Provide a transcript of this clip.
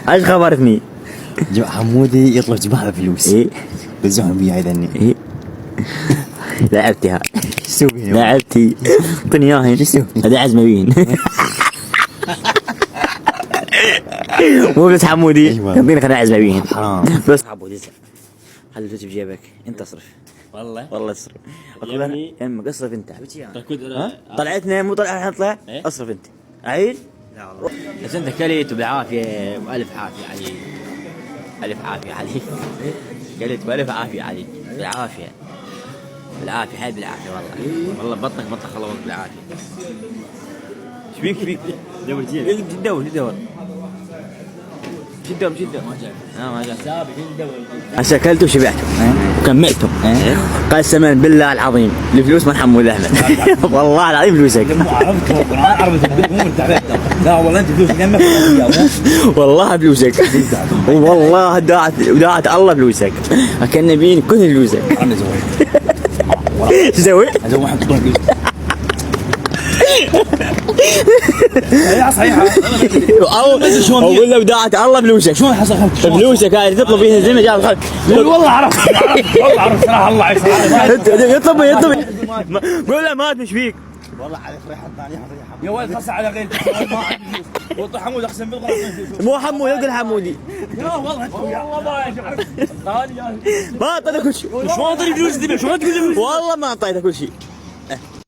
ايش خبرتني؟ حمودي يطلب جماعة فلوس. ايه بزعم بيها يذني. ايه لعبتها. شو تسوي فيني؟ لعبتي اعطني اياها. شو تسوي؟ هذا عزمه بين. مو بس حمودي أيوة. يعطيني خلينا عزمه بين. حرام. بس حمودي خلي الفلوس بجيبك انت اصرف. والله اصرف. يا ابني. يمك اصرف انت. طيب ها؟ طلعتنا مو طلع نطلع. إيه؟ اصرف انت. عيل لا والله. بس انت كليت وبالعافيه والف عافيه عليك. الف عافيه عليك. كليت والف عافيه عليك. بالعافيه. بالعافيه هاي بالعافيه والله. والله بطنك بطنك خلص بالعافيه. ايش فيك فيك؟ دور جيب. دور دور. شدهم ما جاء سابق الدور. هسه اكلته وشبعته وكملته. قسما بالله العظيم الفلوس من حمود احمد. والله العظيم فلوسك. عرفت القرآن عرفت مو مرتاح. لا والله انت فلوس جنبك. والله فلوسك. والله داعت الله فلوسك. اكلنا بين كل فلوسك. انا زوجت. شو تسوي؟ ازوج واحد طول فلوس. صحيحة صحيحة. اقول له وداعت الله فلوسك. شلون حصل خمس؟ فلوسك هاي تطلب فيها الزلمه جاب الخلق. والله عرفت والله عرفت صراحة الله يطلب قول له مات مش فيك. والله على فريحة ثانية يا ولد خلص على غير ما عندي فلوس. والله حمود اقسم بالله مو حمود يقول حمودي. لا والله انت والله ما عرفت. ما اعطيته كل شيء. شلون اعطيني فلوس ذي؟ شلون تقول لي فلوس؟ والله ما اعطيته كل شيء.